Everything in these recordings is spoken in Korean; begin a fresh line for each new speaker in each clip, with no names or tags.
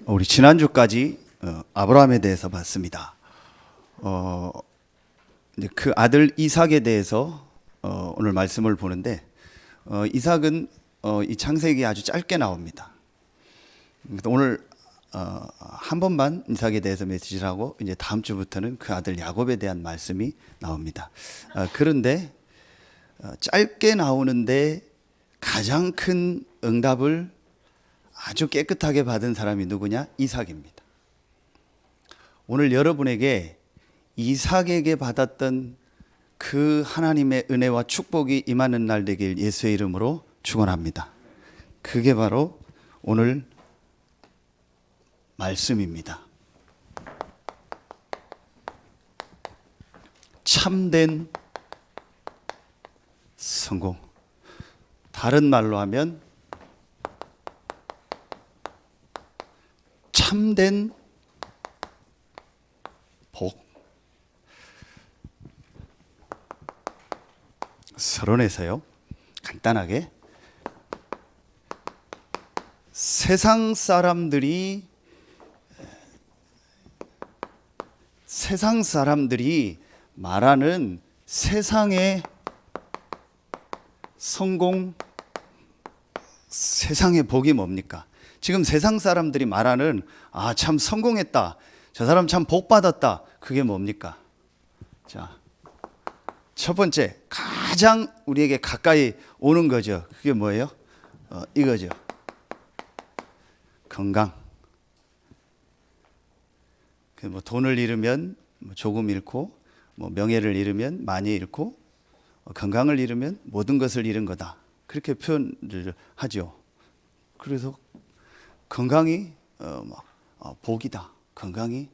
우리 지난주까지 아브라함에 대해서 봤습니다. 이제 그 아들 이삭에 대해서 오늘 말씀을 보는데 이삭은 이 창세기 아주 짧게 나옵니다. 오늘 한 번만 이삭에 대해서 메시지를 하고 이제 다음 주부터는 그 아들 야곱에 대한 말씀이 나옵니다. 그런데 짧게 나오는데 가장 큰 응답을 아주 깨끗하게 받은 사람이 누구냐? 이삭입니다. 오늘 여러분에게 이삭에게 받았던 그 하나님의 은혜와 축복이 임하는 날 되길 예수의 이름으로 축원합니다. 그게 바로 오늘 말씀입니다. 참된 성공. 다른 말로 하면 참된 복. 서론에서요, 간단하게 세상 사람들이 말하는 세상의 성공, 세상의 복이 뭡니까? 지금 세상 사람들이 말하는 참 성공했다, 저 사람 참 복 받았다, 그게 뭡니까? 자, 첫 번째 가장 우리에게 가까이 오는 거죠. 그게 뭐예요? 이거죠. 건강. 뭐 돈을 잃으면 조금 잃고, 뭐 명예를 잃으면 많이 잃고, 건강을 잃으면 모든 것을 잃은 거다. 그렇게 표현을 하죠. 그래서 건강이 복이다. 건강이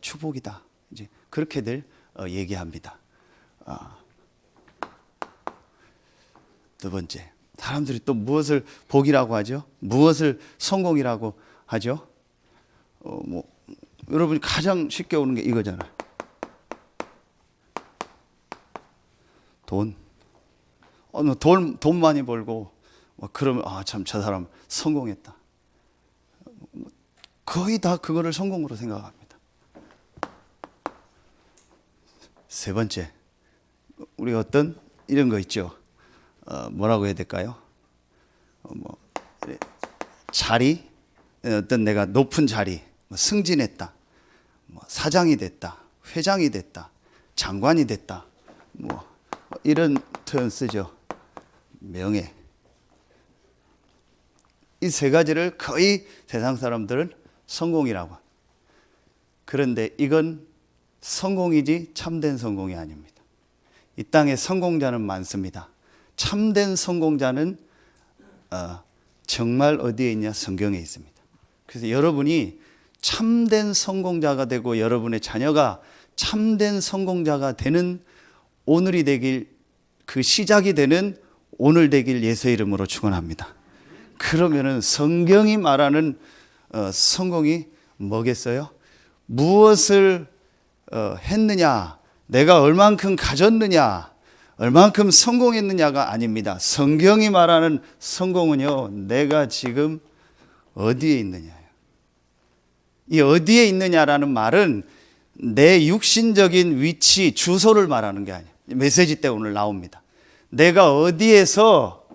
축복이다. 이제 그렇게들 얘기합니다. 두 번째, 사람들이 또 무엇을 복이라고 하죠? 무엇을 성공이라고 하죠? 여러분이 가장 쉽게 오는 게 이거잖아요. 돈 많이 벌고, 그러면 참 저 사람 성공했다. 거의 다 그거를 성공으로 생각합니다. 세 번째, 우리가 어떤 이런 거 있죠. 뭐라고 해야 될까요? 자리, 어떤 내가 높은 자리, 승진했다, 사장이 됐다, 회장이 됐다, 장관이 됐다, 이런 표현 쓰죠. 명예. 이 세 가지를 거의 세상 사람들은 성공이라고. 그런데 이건 성공이지 참된 성공이 아닙니다. 이 땅에 성공자는 많습니다. 참된 성공자는 정말 어디에 있냐? 성경에 있습니다. 그래서 여러분이 참된 성공자가 되고 여러분의 자녀가 참된 성공자가 되는 오늘이 되길, 그 시작이 되는 오늘 되길 예수의 이름으로 축원합니다. 그러면은 성경이 말하는 성공이 뭐겠어요? 무엇을 했느냐, 내가 얼만큼 가졌느냐, 얼만큼 성공했느냐가 아닙니다. 성경이 말하는 성공은요, 내가 지금 어디에 있느냐예요. 이 어디에 있느냐라는 말은 내 육신적인 위치, 주소를 말하는 게 아니에요. 메시지 때 오늘 나옵니다. 내가 어디에서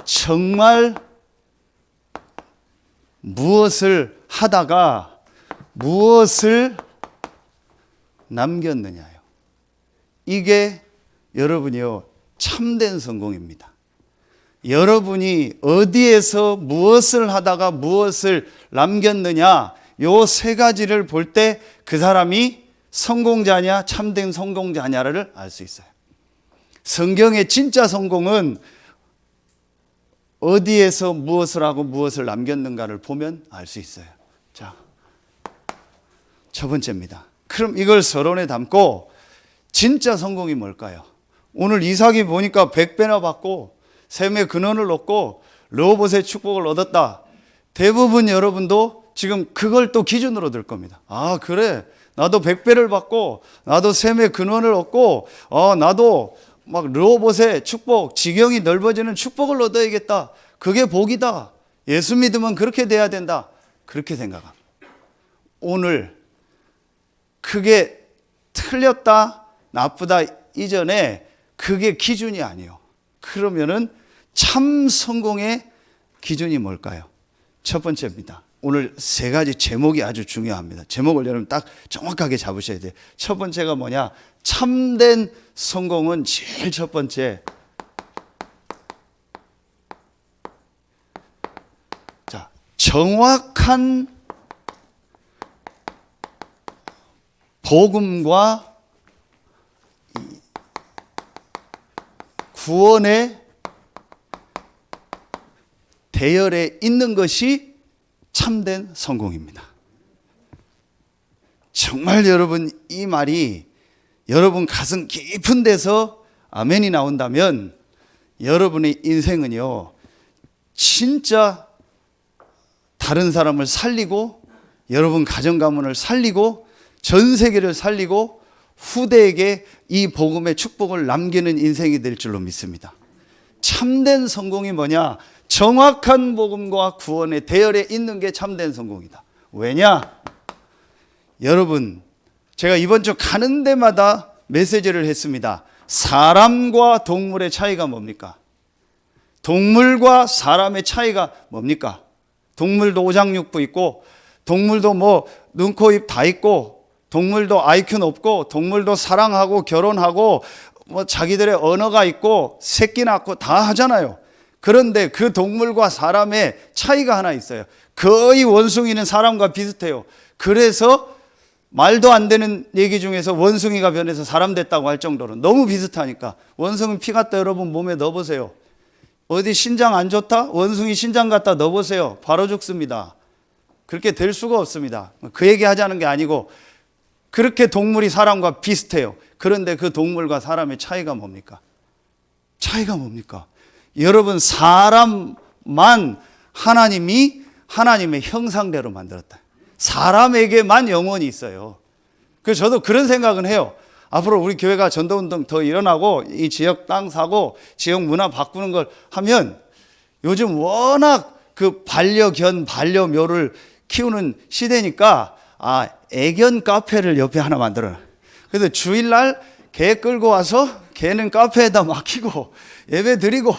정말 무엇을 하다가 무엇을 남겼느냐요. 이게 여러분이요, 참된 성공입니다. 여러분이 어디에서 무엇을 하다가 무엇을 남겼느냐, 요 세 가지를 볼 때 그 사람이 성공자냐 참된 성공자냐를 알 수 있어요. 성경의 진짜 성공은 어디에서 무엇을 하고 무엇을 남겼는가를 보면 알 수 있어요. 자, 첫 번째입니다. 그럼 이걸 서론에 담고 진짜 성공이 뭘까요? 오늘 이삭이 보니까 100배나 받고 셈의 근원을 얻고 르호봇의 축복을 얻었다. 대부분 여러분도 지금 그걸 또 기준으로 들 겁니다. 그래, 나도 100배를 받고 나도 셈의 근원을 얻고 나도 막 르호봇의 축복, 지경이 넓어지는 축복을 얻어야겠다. 그게 복이다. 예수 믿으면 그렇게 돼야 된다. 그렇게 생각합니다. 오늘 그게 틀렸다, 나쁘다 이전에 그게 기준이 아니에요. 그러면은 참 성공의 기준이 뭘까요? 첫 번째입니다. 오늘 세 가지 제목이 아주 중요합니다. 제목을 여러분 딱 정확하게 잡으셔야 돼요. 첫 번째가 뭐냐? 참된 성공은 제일 첫 번째. 자, 정확한 복음과 구원의 대열에 있는 것이 참된 성공입니다. 정말 여러분 이 말이 여러분 가슴 깊은 데서 아멘이 나온다면 여러분의 인생은요 진짜 다른 사람을 살리고 여러분 가정 가문을 살리고 전 세계를 살리고 후대에게 이 복음의 축복을 남기는 인생이 될 줄로 믿습니다. 참된 성공이 뭐냐? 정확한 복음과 구원의 대열에 있는 게 참된 성공이다. 왜냐? 여러분, 제가 이번 주 가는 데마다 메시지를 했습니다. 사람과 동물의 차이가 뭡니까? 동물과 사람의 차이가 뭡니까? 동물도 오장육부 있고, 동물도 뭐 눈, 코, 입 다 있고, 동물도 IQ 높고, 동물도 사랑하고 결혼하고, 뭐 자기들의 언어가 있고, 새끼 낳고 다 하잖아요. 그런데 그 동물과 사람의 차이가 하나 있어요. 거의 원숭이는 사람과 비슷해요. 그래서 말도 안 되는 얘기 중에서 원숭이가 변해서 사람 됐다고 할 정도로 너무 비슷하니까. 원숭이 피 갖다 여러분 몸에 넣어보세요. 어디 신장 안 좋다? 원숭이 신장 갖다 넣어보세요. 바로 죽습니다. 그렇게 될 수가 없습니다. 그 얘기 하자는 게 아니고 그렇게 동물이 사람과 비슷해요. 그런데 그 동물과 사람의 차이가 뭡니까? 차이가 뭡니까? 여러분, 사람만 하나님이 하나님의 형상대로 만들었다. 사람에게만 영혼이 있어요. 그래서 저도 그런 생각은 해요. 앞으로 우리 교회가 전도운동 더 일어나고 이 지역 땅 사고 지역 문화 바꾸는 걸 하면 요즘 워낙 그 반려견, 반려묘를 키우는 시대니까 애견 카페를 옆에 하나 만들어놔. 그래서 주일날 개 끌고 와서 개는 카페에다 맡기고 예배 드리고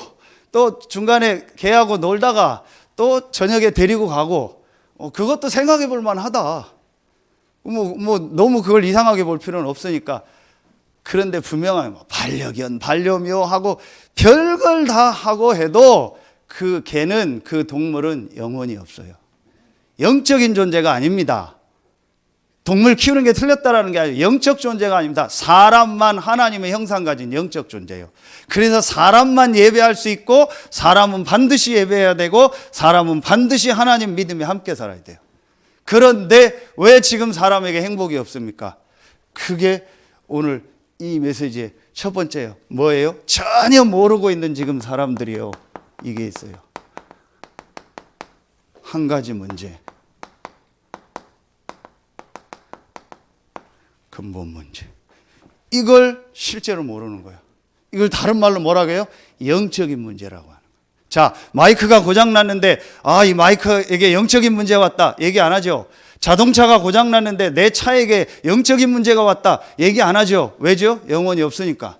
또 중간에 개하고 놀다가 또 저녁에 데리고 가고 그것도 생각해 볼 만하다. 뭐 너무 그걸 이상하게 볼 필요는 없으니까. 그런데 분명하게 반려견, 반려묘 하고 별걸 다 하고 해도 그 개는 그 동물은 영혼이 없어요. 영적인 존재가 아닙니다. 동물 키우는 게 틀렸다라는 게 아니라 영적 존재가 아닙니다. 사람만 하나님의 형상 가진 영적 존재예요. 그래서 사람만 예배할 수 있고 사람은 반드시 예배해야 되고 사람은 반드시 하나님 믿음에 함께 살아야 돼요. 그런데 왜 지금 사람에게 행복이 없습니까? 그게 오늘 이 메시지의 첫 번째예요. 뭐예요? 전혀 모르고 있는 지금 사람들이요. 이게 있어요. 한 가지 문제. 근본 문제. 이걸 실제로 모르는 거예요. 이걸 다른 말로 뭐라고 해요? 영적인 문제라고 하는 거예요. 자, 마이크가 고장났는데 이 마이크에게 영적인 문제가 왔다. 얘기 안 하죠. 자동차가 고장났는데 내 차에게 영적인 문제가 왔다. 얘기 안 하죠. 왜죠? 영혼이 없으니까.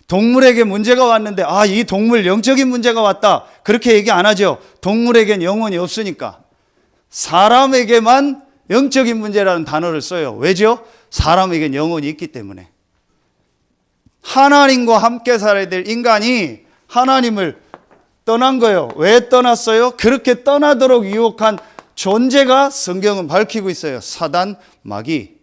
동물에게 문제가 왔는데 이 동물 영적인 문제가 왔다. 그렇게 얘기 안 하죠. 동물에겐 영혼이 없으니까. 사람에게만 영적인 문제라는 단어를 써요. 왜죠? 사람에겐 영혼이 있기 때문에. 하나님과 함께 살아야 될 인간이 하나님을 떠난 거예요. 왜 떠났어요? 그렇게 떠나도록 유혹한 존재가 성경은 밝히고 있어요. 사단, 마귀.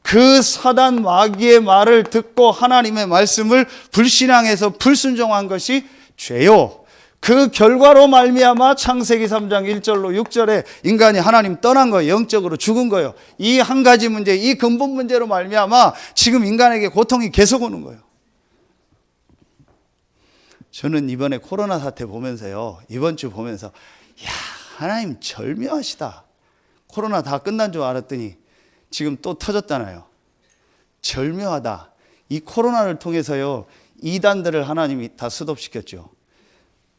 그 사단, 마귀의 말을 듣고 하나님의 말씀을 불신앙해서 불순종한 것이 죄요. 그 결과로 말미암아 창세기 3장 1절로 6절에 인간이 하나님 떠난 거예요. 영적으로 죽은 거예요. 이 한 가지 문제, 이 근본 문제로 말미암아 지금 인간에게 고통이 계속 오는 거예요. 저는 이번에 코로나 사태 보면서요. 이번 주 보면서 하나님 절묘하시다. 코로나 다 끝난 줄 알았더니 지금 또 터졌잖아요. 절묘하다. 이 코로나를 통해서요. 이단들을 하나님이 다 스톱시켰죠.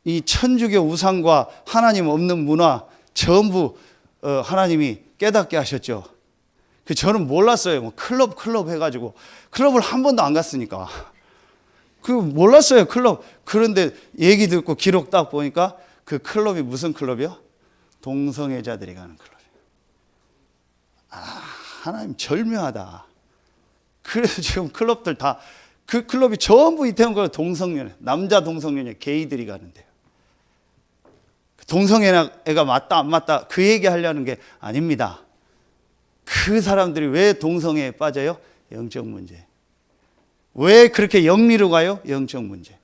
이 천주교 우상과 하나님 없는 문화 전부 하나님이 깨닫게 하셨죠. 저는 몰랐어요. 뭐 클럽 해가지고 클럽을 한 번도 안 갔으니까 몰랐어요, 클럽. 그런데 얘기 듣고 기록 딱 보니까 그 클럽이 무슨 클럽이요? 동성애자들이 가는 클럽이에요. 하나님 절묘하다. 그래서 지금 클럽들 다 그 클럽이 전부 이태원 동성연, 남자 동성연애 게이들이 가는데요. 동성애가 맞다 안 맞다 그 얘기 하려는 게 아닙니다. 그 사람들이 왜 동성애에 빠져요? 영적 문제. 왜 그렇게 영리로 가요? 영적 문제.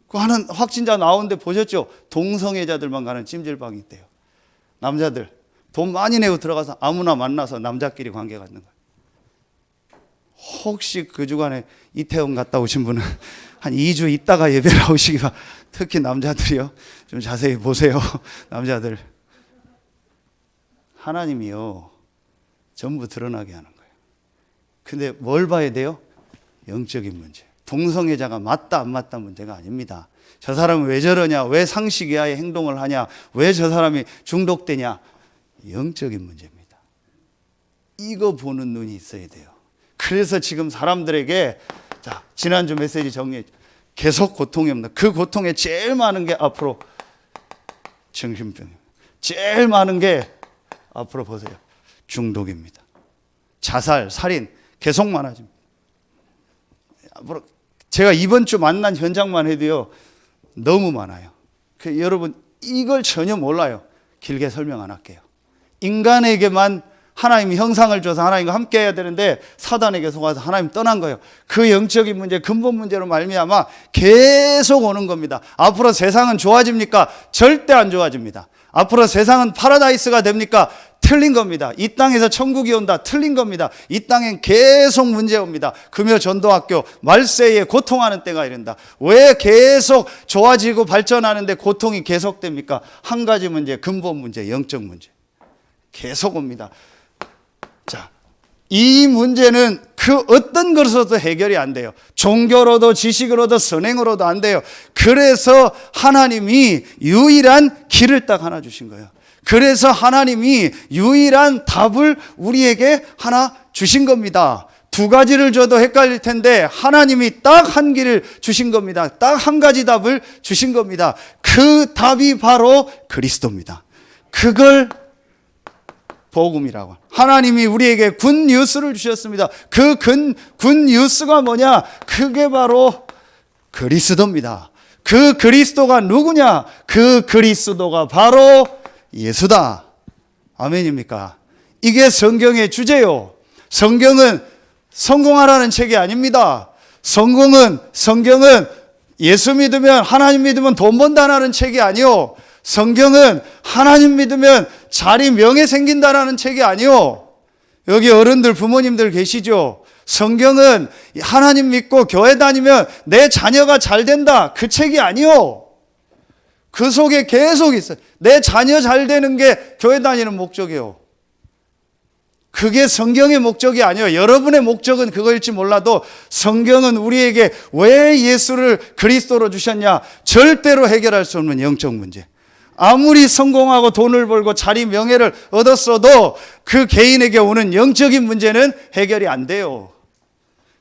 그 하는 확진자 나오는데 보셨죠? 동성애자들만 가는 찜질방이 있대요. 남자들 돈 많이 내고 들어가서 아무나 만나서 남자끼리 관계 갖는 거예요. 혹시 그 주간에 이태원 갔다 오신 분은 한 2주 있다가 예배 나오시기 바랍니다. 특히 남자들이요. 좀 자세히 보세요. 남자들. 하나님이요. 전부 드러나게 하는 거예요. 근데 뭘 봐야 돼요? 영적인 문제. 동성애자가 맞다 안 맞다 문제가 아닙니다. 저 사람은 왜 저러냐? 왜 상식 이하의 행동을 하냐? 왜 저 사람이 중독되냐? 영적인 문제입니다. 이거 보는 눈이 있어야 돼요. 그래서 지금 사람들에게 자, 지난주 메시지 정리해. 계속 고통이 없는 그 고통에 제일 많은 게 앞으로 정신병입니다. 제일 많은 게 앞으로 보세요. 중독입니다. 자살, 살인 계속 많아집니다. 앞으로 제가 이번 주 만난 현장만 해도요. 너무 많아요. 여러분 이걸 전혀 몰라요. 길게 설명 안 할게요. 인간에게만 하나님이 형상을 줘서 하나님과 함께 해야 되는데 사단에게 속아서 하나님 떠난 거예요. 그 영적인 문제, 근본 문제로 말미암아 계속 오는 겁니다. 앞으로 세상은 좋아집니까? 절대 안 좋아집니다. 앞으로 세상은 파라다이스가 됩니까? 틀린 겁니다. 이 땅에서 천국이 온다. 틀린 겁니다. 이 땅엔 계속 문제 옵니다. 금요 전도학교 말세에 고통하는 때가 이른다. 왜 계속 좋아지고 발전하는데 고통이 계속됩니까? 한 가지 문제, 근본 문제, 영적 문제. 계속 옵니다. 자, 이 문제는 그 어떤 것으로도 해결이 안 돼요. 종교로도 지식으로도 선행으로도 안 돼요. 그래서 하나님이 유일한 길을 딱 하나 주신 거예요. 그래서 하나님이 유일한 답을 우리에게 하나 주신 겁니다. 두 가지를 줘도 헷갈릴 텐데 하나님이 딱 한 길을 주신 겁니다. 딱 한 가지 답을 주신 겁니다. 그 답이 바로 그리스도입니다. 그걸 복음이라고. 하나님이 우리에게 굿뉴스를 주셨습니다. 그 굿뉴스가 뭐냐? 그게 바로 그리스도입니다. 그 그리스도가 누구냐? 그 그리스도가 바로 예수다. 아멘입니까? 이게 성경의 주제요. 성경은 성공하라는 책이 아닙니다. 성경은 예수 믿으면 하나님 믿으면 돈 번다라는 책이 아니요. 성경은 하나님 믿으면 자리 명예 생긴다라는 책이 아니요. 여기 어른들 부모님들 계시죠? 성경은 하나님 믿고 교회 다니면 내 자녀가 잘 된다. 그 책이 아니요. 그 속에 계속 있어요. 내 자녀 잘 되는 게 교회 다니는 목적이에요. 그게 성경의 목적이 아니에요. 여러분의 목적은 그거일지 몰라도 성경은 우리에게 왜 예수를 그리스도로 주셨냐? 절대로 해결할 수 없는 영적 문제. 아무리 성공하고 돈을 벌고 자리 명예를 얻었어도 그 개인에게 오는 영적인 문제는 해결이 안 돼요.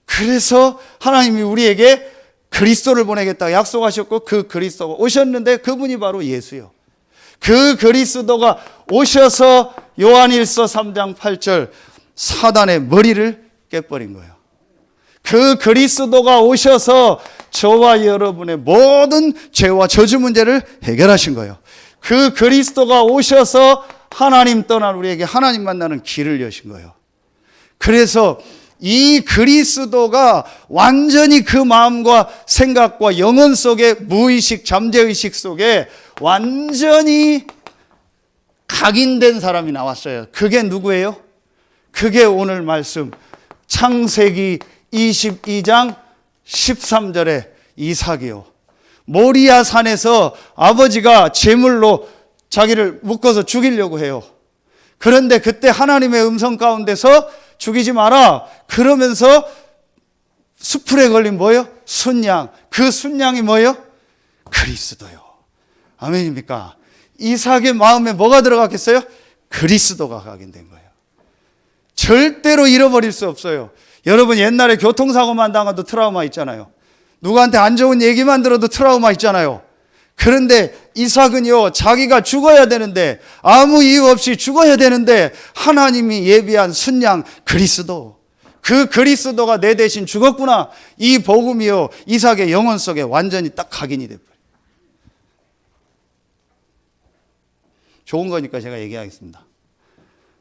그래서 하나님이 우리에게 그리스도를 보내겠다고 약속하셨고 그 그리스도가 오셨는데 그분이 바로 예수요. 그 그리스도가 오셔서 요한일서 3장 8절 사단의 머리를 깨버린 거예요. 그 그리스도가 오셔서 저와 여러분의 모든 죄와 저주 문제를 해결하신 거예요. 그 그리스도가 오셔서 하나님 떠난 우리에게 하나님 만나는 길을 여신 거예요. 그래서 이 그리스도가 완전히 그 마음과 생각과 영혼 속에 무의식, 잠재의식 속에 완전히 각인된 사람이 나왔어요. 그게 누구예요? 그게 오늘 말씀 창세기 22장 13절에 이삭이요. 모리아 산에서 아버지가 제물로 자기를 묶어서 죽이려고 해요. 그런데 그때 하나님의 음성 가운데서 죽이지 마라. 그러면서 수풀에 걸린 뭐예요? 순양. 그 순양이 뭐예요? 그리스도요. 아멘입니까? 이삭의 마음에 뭐가 들어갔겠어요? 그리스도가 각인된 거예요. 절대로 잃어버릴 수 없어요. 여러분 옛날에 교통사고만 당해도 트라우마 있잖아요. 누구한테 안 좋은 얘기만 들어도 트라우마 있잖아요. 그런데 이삭은요, 자기가 죽어야 되는데, 아무 이유 없이 죽어야 되는데 하나님이 예비한 순양 그리스도, 그 그리스도가 내 대신 죽었구나, 이 복음이요 이삭의 영혼 속에 완전히 딱 각인이 돼버려요. 좋은 거니까 제가 얘기하겠습니다.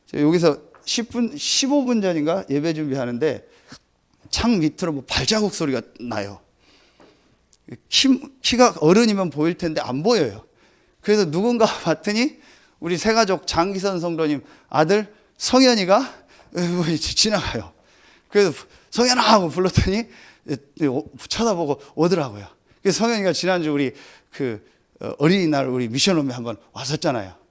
제가 여기서 10분, 15분 전인가 예배 준비하는데 창 밑으로 뭐 발자국 소리가 나요. 키가 어른이면 보일 텐데 안 보여요. 그래서 누군가 봤더니 우리 새가족 장기선 성도님 아들 성현이가 지나가요. 그래서 성현아 하고 불렀더니 쳐다보고 오더라고요. 그래서 성현이가 지난주 우리 어린이날 우리 미션홈에 한번 왔었잖아요.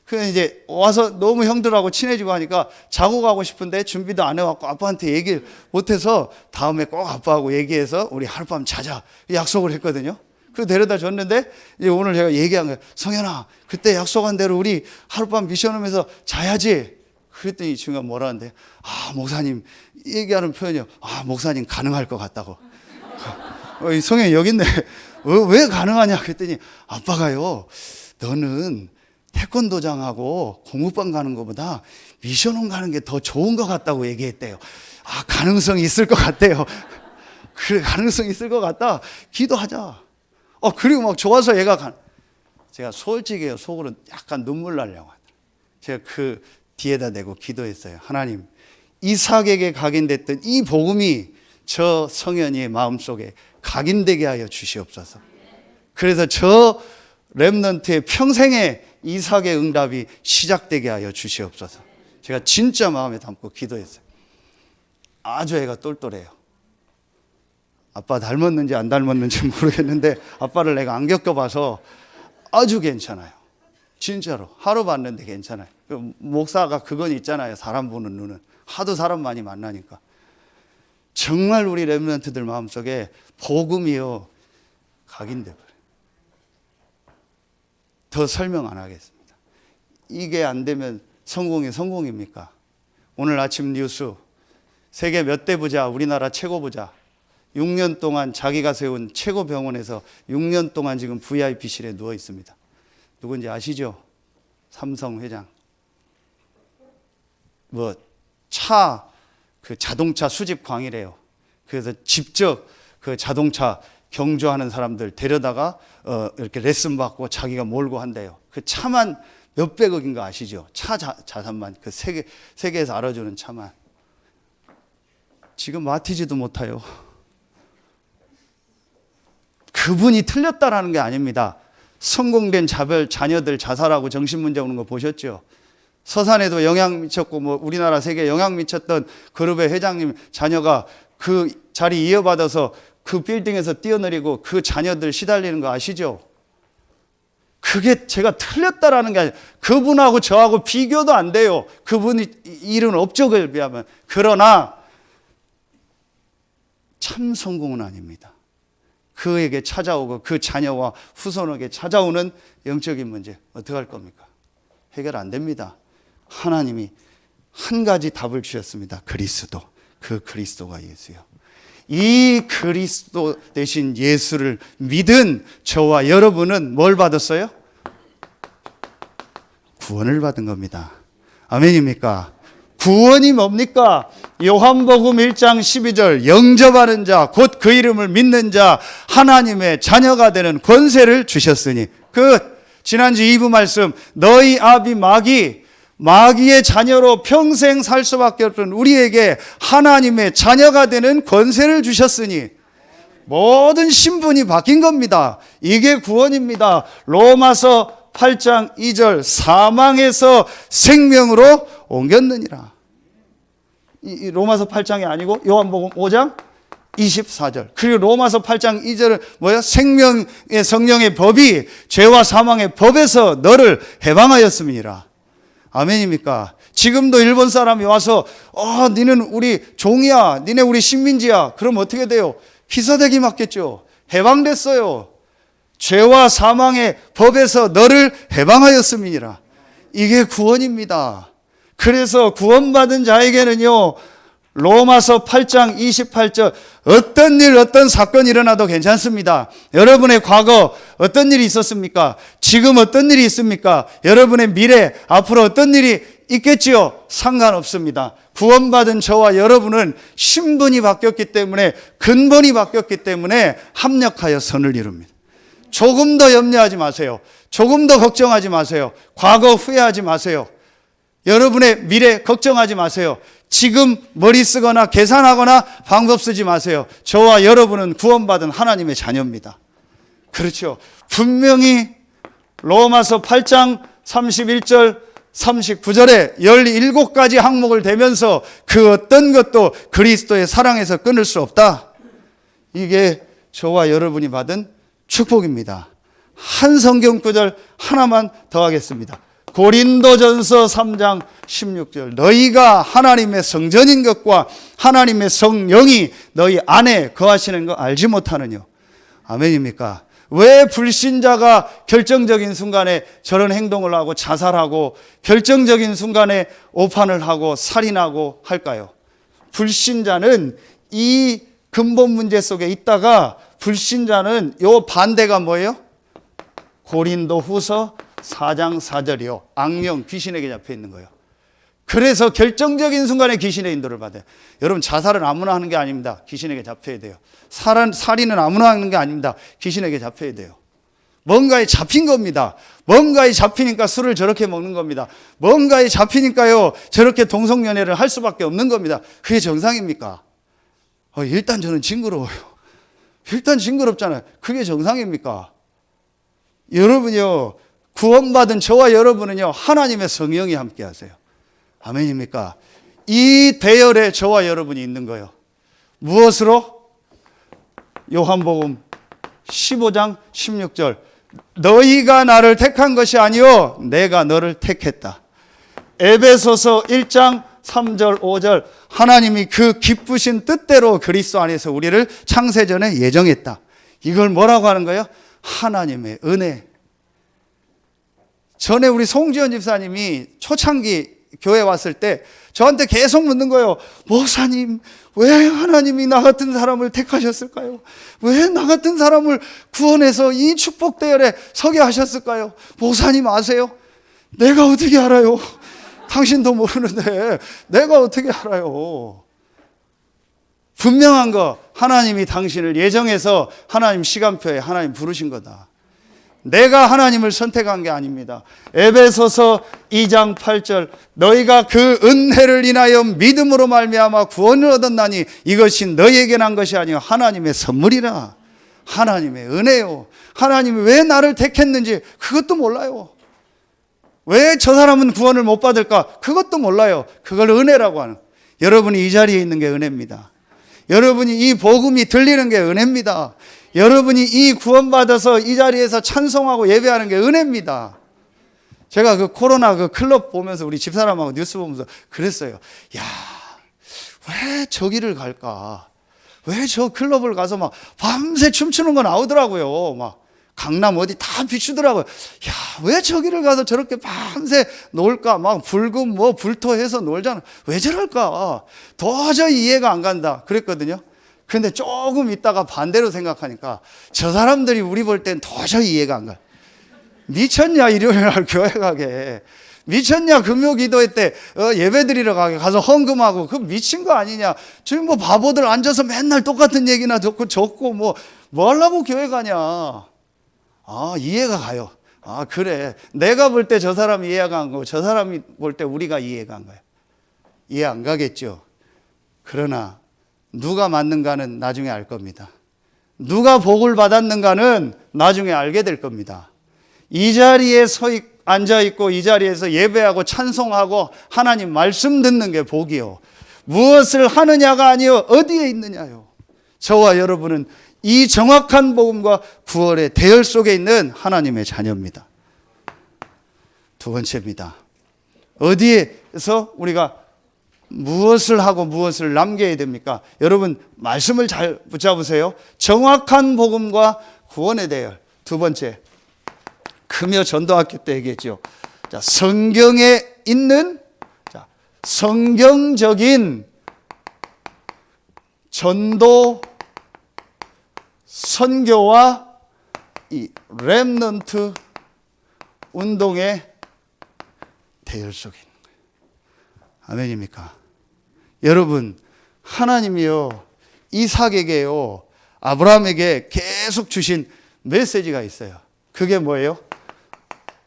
그래서 이제 와서 너무 형들하고 친해지고 하니까 자고 가고 싶은데 준비도 안 해갖고 아빠한테 얘기를 못해서 다음에 꼭 아빠하고 얘기해서 우리 하룻밤 자자 약속을 했거든요. 그래서 데려다 줬는데 이제 오늘 제가 얘기한 거예요. 성현아, 그때 약속한 대로 우리 하룻밤 미션홈에서 자야지. 그랬더니 이 친구가 뭐라 하는데, 목사님 얘기하는 표현이요, 목사님 가능할 것 같다고. 이 성현이 여기 있네. 왜 가능하냐 그랬더니 아빠가요, 너는 태권도장하고 공부방 가는 것보다 미션홈 가는 게 더 좋은 것 같다고 얘기했대요. 가능성이 있을 것 같대요. 그래, 가능성이 있을 것 같다. 기도하자. 그리고 막 좋아서 제가 솔직히요, 속으로 약간 눈물 나려고 하더라고요. 제가 그 뒤에다 대고 기도했어요. 하나님, 이삭에게 각인됐던 이 복음이 저 성현이의 마음속에 각인되게 하여 주시옵소서. 그래서 저 렘넌트의 평생의 이삭의 응답이 시작되게 하여 주시옵소서. 제가 진짜 마음에 담고 기도했어요. 아주 애가 똘똘해요. 아빠 닮았는지 안 닮았는지 모르겠는데 아빠를 내가 안 겪어봐서 아주 괜찮아요. 진짜로 하루 봤는데 괜찮아요. 목사가 그건 있잖아요. 사람 보는 눈은. 하도 사람 많이 만나니까. 정말 우리 렘넌트들 마음속에 복음이요 각인돼 버려요. 더 설명 안 하겠습니다. 이게 안 되면 성공이 성공입니까? 오늘 아침 뉴스, 세계 몇 대 부자, 우리나라 최고 부자, 6년 동안 자기가 세운 최고 병원에서 6년 동안 지금 VIP실에 누워 있습니다. 누군지 아시죠? 삼성 회장. 자동차 수집 광이래요. 그래서 직접 그 자동차 경주하는 사람들 데려다가 이렇게 레슨 받고 자기가 몰고 한대요. 그 차만 몇백억인 거 아시죠? 차 자산만, 그 세계에서 알아주는 차만. 지금 마티즈도 못 타요. 그분이 틀렸다라는 게 아닙니다. 성공된 자녀들 자살하고 정신문제 오는 거 보셨죠? 서산에도 영향 미쳤고, 우리나라 세계에 영향 미쳤던 그룹의 회장님 자녀가 그 자리 이어받아서 그 빌딩에서 뛰어내리고 그 자녀들 시달리는 거 아시죠? 그게 제가 틀렸다라는 게 아니라 그분하고 저하고 비교도 안 돼요. 그분이 이룬 업적을 비하면. 그러나 참 성공은 아닙니다. 그에게 찾아오고 그 자녀와 후손에게 찾아오는 영적인 문제 어떻게 할 겁니까? 해결 안 됩니다. 하나님이 한 가지 답을 주셨습니다. 그리스도. 그 그리스도가 예수요. 이 그리스도 대신 예수를 믿은 저와 여러분은 뭘 받았어요? 구원을 받은 겁니다. 아멘입니까? 구원이 뭡니까? 요한복음 1장 12절 영접하는 자 곧 그 이름을 믿는 자 하나님의 자녀가 되는 권세를 주셨으니 지난주 2부 말씀 너희 아비 마귀의 자녀로 평생 살 수밖에 없는 우리에게 하나님의 자녀가 되는 권세를 주셨으니 모든 신분이 바뀐 겁니다. 이게 구원입니다. 로마서 8장 2절 사망에서 생명으로 옮겼느니라. 이 로마서 8장이 아니고 요한복음 5장 24절. 그리고 로마서 8장 2절은 뭐야? 생명의 성령의 법이 죄와 사망의 법에서 너를 해방하였음이니라. 아멘입니까? 지금도 일본 사람이 와서 니는 우리 종이야, 니네 우리 식민지야. 그럼 어떻게 돼요? 기사대기 맞겠죠. 해방됐어요. 죄와 사망의 법에서 너를 해방하였음이니라. 이게 구원입니다. 그래서 구원받은 자에게는요, 로마서 8장 28절, 어떤 일, 어떤 사건이 일어나도 괜찮습니다. 여러분의 과거 어떤 일이 있었습니까? 지금 어떤 일이 있습니까? 여러분의 미래, 앞으로 어떤 일이 있겠지요? 상관없습니다. 구원받은 저와 여러분은 신분이 바뀌었기 때문에, 근본이 바뀌었기 때문에 합력하여 선을 이룹니다. 조금 더 염려하지 마세요. 조금 더 걱정하지 마세요. 과거 후회하지 마세요. 여러분의 미래 걱정하지 마세요. 지금 머리 쓰거나 계산하거나 방법 쓰지 마세요. 저와 여러분은 구원받은 하나님의 자녀입니다. 그렇죠. 분명히 로마서 8장 31절 39절에 17가지 항목을 대면서 그 어떤 것도 그리스도의 사랑에서 끊을 수 없다. 이게 저와 여러분이 받은 축복입니다. 한 성경 구절 하나만 더 하겠습니다. 고린도전서 3장 16절, 너희가 하나님의 성전인 것과 하나님의 성령이 너희 안에 거하시는 거 알지 못하느냐. 아멘입니까? 왜 불신자가 결정적인 순간에 저런 행동을 하고 자살하고 결정적인 순간에 오판을 하고 살인하고 할까요? 불신자는 이 근본 문제 속에 있다가, 불신자는 요 반대가 뭐예요? 고린도 후서 4장 4절이요. 악령, 귀신에게 잡혀 있는 거예요. 그래서 결정적인 순간에 귀신의 인도를 받아요. 여러분, 자살은 아무나 하는 게 아닙니다. 귀신에게 잡혀야 돼요. 살인은 아무나 하는 게 아닙니다. 귀신에게 잡혀야 돼요. 뭔가에 잡힌 겁니다. 뭔가에 잡히니까 술을 저렇게 먹는 겁니다. 뭔가에 잡히니까요, 저렇게 동성연애를 할 수밖에 없는 겁니다. 그게 정상입니까? 일단 저는 징그러워요. 일단 징그럽잖아요. 그게 정상입니까? 여러분요, 구원받은 저와 여러분은요, 하나님의 성령이 함께 하세요. 아멘입니까? 이 대열에 저와 여러분이 있는 거예요. 무엇으로? 요한복음 15장 16절, 너희가 나를 택한 것이 아니요 내가 너를 택했다. 에베소서 1장 3절 5절, 하나님이 그 기쁘신 뜻대로 그리스도 안에서 우리를 창세전에 예정했다. 이걸 뭐라고 하는 거예요? 하나님의 은혜. 전에 우리 송지현 집사님이 초창기 교회 왔을 때 저한테 계속 묻는 거예요. 목사님, 왜 하나님이 나 같은 사람을 택하셨을까요? 왜 나 같은 사람을 구원해서 이 축복 대열에 서게 하셨을까요? 목사님 아세요? 내가 어떻게 알아요? 당신도 모르는데 내가 어떻게 알아요? 분명한 거, 하나님이 당신을 예정해서 하나님 시간표에 하나님 부르신 거다. 내가 하나님을 선택한 게 아닙니다. 에베소서 2장 8절, 너희가 그 은혜를 인하여 믿음으로 말미암아 구원을 얻었나니 이것이 너희에게 난 것이 아니요 하나님의 선물이라. 하나님의 은혜요. 하나님이 왜 나를 택했는지 그것도 몰라요. 왜 저 사람은 구원을 못 받을까? 그것도 몰라요. 그걸 은혜라고 하는. 여러분이 이 자리에 있는 게 은혜입니다. 여러분이 이 복음이 들리는 게 은혜입니다. 여러분이 이 구원받아서 이 자리에서 찬송하고 예배하는 게 은혜입니다. 제가 그 코로나 그 클럽 보면서 우리 집사람하고 뉴스 보면서 그랬어요. 야, 왜 저기를 갈까? 왜 저 클럽을 가서 막 밤새 춤추는 거 나오더라고요. 막 강남 어디 다 비추더라고요. 야, 왜 저기를 가서 저렇게 밤새 놀까? 막 불금 뭐 불토해서 놀잖아. 왜 저럴까? 도저히 이해가 안 간다. 그랬거든요. 근데 조금 있다가 반대로 생각하니까 저 사람들이 우리 볼 땐 도저히 이해가 안 가. 미쳤냐, 일요일 날 교회 가게. 미쳤냐, 금요 기도회 때 예배 드리러 가게 가서 헌금하고. 그 미친 거 아니냐. 지금 뭐 바보들 앉아서 맨날 똑같은 얘기나 듣고 적고 뭐 하려고 교회 가냐. 아, 이해가 가요. 아, 그래. 내가 볼 때 저 사람이 이해가 안 가고 저 사람이 볼 때 우리가 이해가 안 가요. 이해 안 가겠죠. 그러나 누가 맞는가는 나중에 알 겁니다. 누가 복을 받았는가는 나중에 알게 될 겁니다. 이 자리에 앉아있고 이 자리에서 예배하고 찬송하고 하나님 말씀 듣는 게 복이요. 무엇을 하느냐가 아니요 어디에 있느냐요. 저와 여러분은 이 정확한 복음과 구원의 대열 속에 있는 하나님의 자녀입니다. 두 번째입니다. 어디에서 우리가 무엇을 하고 무엇을 남겨야 됩니까? 여러분 말씀을 잘 붙잡으세요. 정확한 복음과 구원의 대열. 두 번째, 금요 전도학교 때 얘기했죠. 자, 성경에 있는 성경적인 전도 선교와 이 렘넌트 운동의 대열 속에 있는 거예요. 아멘입니까? 여러분, 하나님이요, 이삭에게요, 아브라함에게 계속 주신 메시지가 있어요. 그게 뭐예요?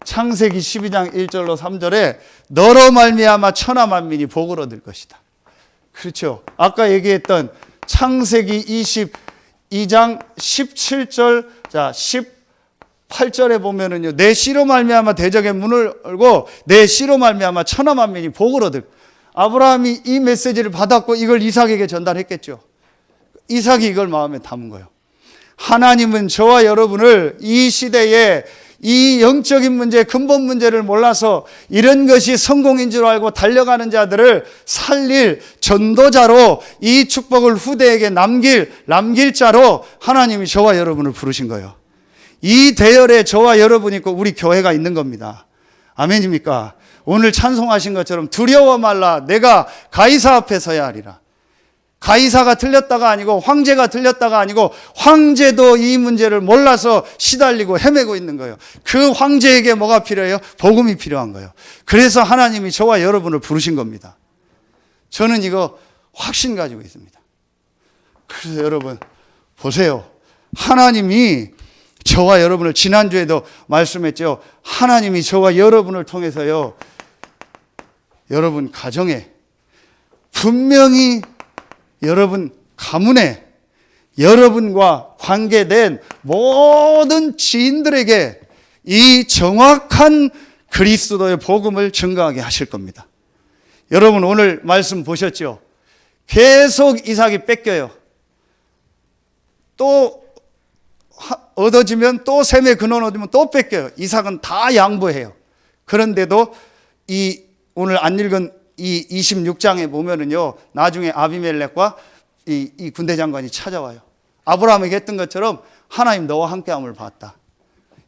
창세기 12장 1절로 3절에 너로 말미암아 천하 만민이 복을 얻을 것이다. 그렇죠. 아까 얘기했던 창세기 22장 17절, 자 18절에 보면은요, 내 씨로 말미암아 대적의 문을 열고 내 씨로 말미암아 천하 만민이 복을 얻을. 아브라함이 이 메시지를 받았고 이걸 이삭에게 전달했겠죠. 이삭이 이걸 마음에 담은 거예요. 하나님은 저와 여러분을 이 시대에 이 영적인 문제, 근본 문제를 몰라서 이런 것이 성공인 줄 알고 달려가는 자들을 살릴 전도자로, 이 축복을 후대에게 남길 자로 하나님이 저와 여러분을 부르신 거예요. 이 대열에 저와 여러분이 있고 우리 교회가 있는 겁니다. 아멘입니까? 오늘 찬송하신 것처럼 두려워 말라 내가 가이사 앞에 서야 하리라. 가이사가 틀렸다가 아니고 황제가 틀렸다가 아니고 황제도 이 문제를 몰라서 시달리고 헤매고 있는 거예요. 그 황제에게 뭐가 필요해요? 복음이 필요한 거예요. 그래서 하나님이 저와 여러분을 부르신 겁니다. 저는 이거 확신 가지고 있습니다. 그래서 여러분 보세요. 하나님이 저와 여러분을, 지난주에도 말씀했죠. 하나님이 저와 여러분을 통해서요, 여러분 가정에, 분명히 여러분 가문에, 여러분과 관계된 모든 지인들에게 이 정확한 그리스도의 복음을 증거하게 하실 겁니다. 여러분 오늘 말씀 보셨죠? 계속 이삭이 뺏겨요. 또 얻어지면 또 셈의 근원 얻으면 또 뺏겨요. 이삭은 다 양보해요. 그런데도 이 오늘 안 읽은 이 26장에 보면은요, 나중에 아비멜렉과 이 군대 장관이 찾아와요. 아브라함에게 했던 것처럼 하나님 너와 함께함을 봤다.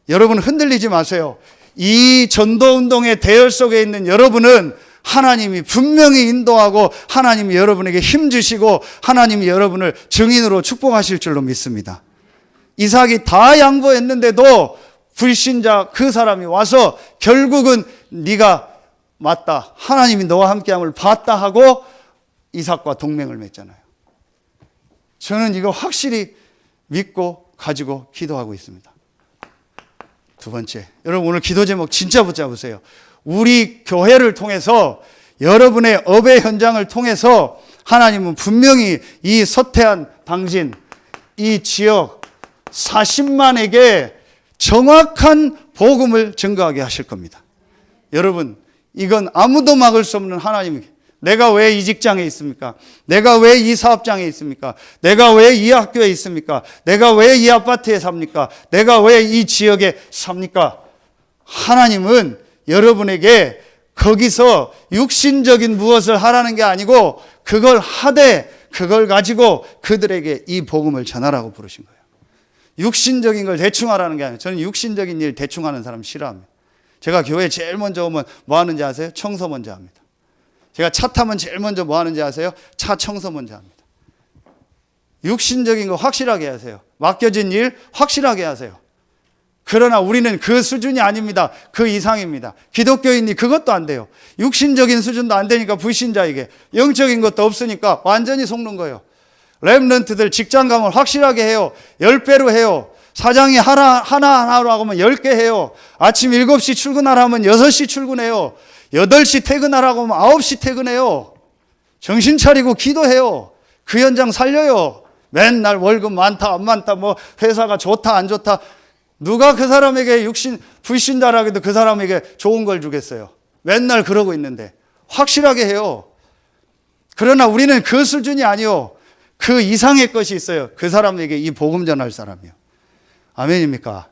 여러분 흔들리지 마세요. 이 전도운동의 대열 속에 있는 여러분은 하나님이 분명히 인도하고 하나님이 여러분에게 힘 주시고 하나님이 여러분을 증인으로 축복하실 줄로 믿습니다. 이삭이 다 양보했는데도 불신자 그 사람이 와서 결국은 네가 맞다, 하나님이 너와 함께함을 봤다 하고 이삭과 동맹을 맺잖아요. 저는 이거 확실히 믿고 가지고 기도하고 있습니다. 두 번째, 여러분 오늘 기도 제목 진짜 붙잡으세요. 우리 교회를 통해서, 여러분의 업의 현장을 통해서 하나님은 분명히 이 서태한 당신, 이 지역 40만에게 정확한 복음을 증거하게 하실 겁니다. 여러분 이건 아무도 막을 수 없는 하나님이, 내가 왜 이 직장에 있습니까? 내가 왜 이 사업장에 있습니까? 내가 왜 이 학교에 있습니까? 내가 왜 이 아파트에 삽니까? 내가 왜 이 지역에 삽니까? 하나님은 여러분에게 거기서 육신적인 무엇을 하라는 게 아니고 그걸 하되 그걸 가지고 그들에게 이 복음을 전하라고 부르신 거예요. 육신적인 걸 대충 하라는 게 아니에요. 저는 육신적인 일 대충 하는 사람 싫어합니다. 제가 교회에 제일 먼저 오면 뭐 하는지 아세요? 청소 먼저 합니다. 제가 차 타면 제일 먼저 뭐 하는지 아세요? 차 청소 먼저 합니다. 육신적인 거 확실하게 하세요. 맡겨진 일 확실하게 하세요. 그러나 우리는 그 수준이 아닙니다. 그 이상입니다. 기독교인이 그것도 안 돼요. 육신적인 수준도 안 되니까 불신자에게, 영적인 것도 없으니까 완전히 속는 거예요. 렘넌트들 직장 가면 확실하게 해요. 10배로 해요. 사장이 하나하나로 하면 10개 해요. 아침 7시 출근하라면 6시 출근해요. 8시 퇴근하라고 하면 9시 퇴근해요. 정신 차리고 기도해요. 그 현장 살려요. 맨날 월급 많다 안 많다, 뭐 회사가 좋다 안 좋다, 누가 그 사람에게 불신자라 해도 그 사람에게 좋은 걸 주겠어요? 맨날 그러고 있는데 확실하게 해요. 그러나 우리는 그 수준이 아니요, 그 이상의 것이 있어요. 그 사람에게 이 복음 전할 사람이요. 아멘입니까?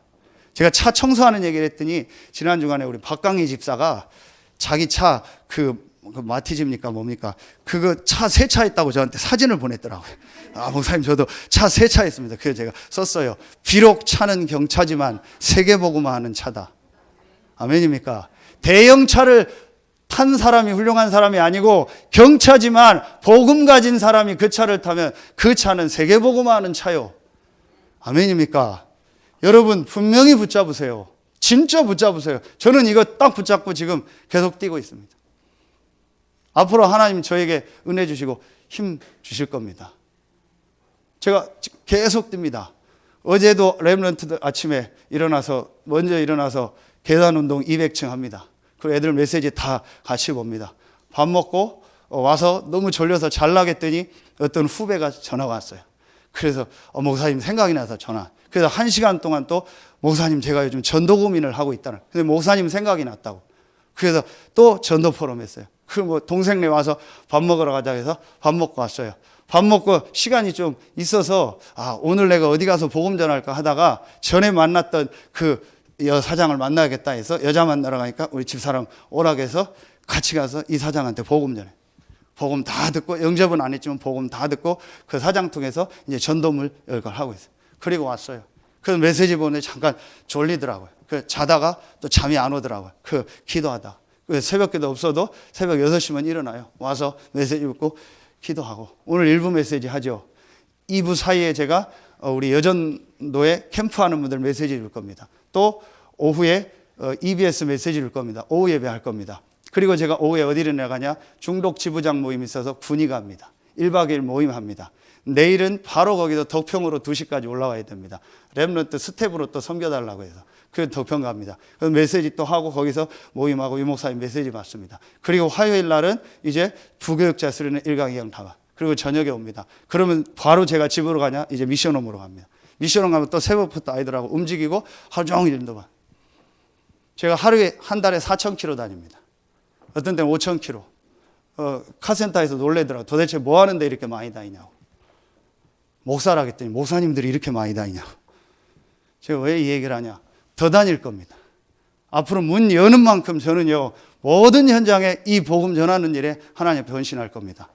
제가 차 청소하는 얘기를 했더니 지난 주간에 우리 박강희 집사가 자기 차 그 마티즈입니까 뭡니까? 그거 차 세차했다고 저한테 사진을 보냈더라고요. 아, 목사님 저도 차 세차했습니다. 그래서 제가 썼어요. 비록 차는 경차지만 세계복음화하는 차다. 아멘입니까? 대형 차를 탄 사람이 훌륭한 사람이 아니고 경차지만 복음 가진 사람이 그 차를 타면 그 차는 세계복음화하는 차요. 아멘입니까? 여러분 분명히 붙잡으세요. 진짜 붙잡으세요. 저는 이거 딱 붙잡고 지금 계속 뛰고 있습니다. 앞으로 하나님 저에게 은혜 주시고 힘 주실 겁니다. 제가 계속 뜁니다. 어제도 렘넌트들 아침에 먼저 일어나서 계단 운동 200층 합니다. 그리고 애들 메시지 다 같이 봅니다. 밥 먹고 와서 너무 졸려서 잘나겠더니 어떤 후배가 전화가 왔어요. 그래서 목사님 생각이 나서 전화. 그래서 1시간 동안 또 목사님 제가 요즘 전도 고민을 하고 있다는. 근데 목사님 생각이 났다고. 그래서 또 전도 포럼 했어요. 그 동생네 와서 밥 먹으러 가자 해서 밥 먹고 왔어요. 밥 먹고 시간이 좀 있어서 오늘 내가 어디 가서 복음 전할까 하다가 전에 만났던 그 여사장을 만나야겠다 해서 여자 만나러 가니까 우리 집사람 오라고 해서 같이 가서 이 사장한테 복음 전해. 복음 다 듣고 영접은 안 했지만 복음 다 듣고 그 사장 통해서 이제 전도물 이걸 하고 있어요. 그리고 왔어요. 그래서 메시지 보는데 잠깐 졸리더라고요. 그 자다가 또 잠이 안 오더라고요. 그 기도하다. 새벽기도 없어도 새벽 6시면 일어나요. 와서 메시지 읽고 기도하고 오늘 1부 메시지 하죠. 2부 사이에 제가 우리 여전도에 캠프하는 분들 메시지 줄 겁니다. 또 오후에 EBS 메시지 줄 겁니다. 오후 예배 할 겁니다. 그리고 제가 오후에 어디를 나가냐? 중독 지부장 모임 있어서 군위 갑니다. 1박 2일 모임합니다. 내일은 바로 거기서 덕평으로 2시까지 올라와야 됩니다. 렘넌트 스텝으로 또 섬겨달라고 해서 그 덕평 갑니다. 그래서 메시지 또 하고 거기서 모임하고 유목사님 메시지 받습니다. 그리고 화요일 날은 이제 부교육자 수련회 1강 2강 다 봐. 그리고 저녁에 옵니다. 그러면 바로 제가 집으로 가냐? 이제 미션홈으로 갑니다. 미션홈 가면 또 새벽부터 아이들하고 움직이고 하루 종일 일도 봐. 제가 하루에 한 달에 4,000km 다닙니다. 어떤 때는 5,000km. 카센터에서 놀래더라고요. 도대체 뭐 하는데 이렇게 많이 다니냐고. 목사라 했더니 목사님들이 이렇게 많이 다니냐고. 제가 왜 이 얘기를 하냐. 더 다닐 겁니다. 앞으로 문 여는 만큼 저는요, 모든 현장에 이 복음 전하는 일에 하나님 앞에 헌신할 겁니다.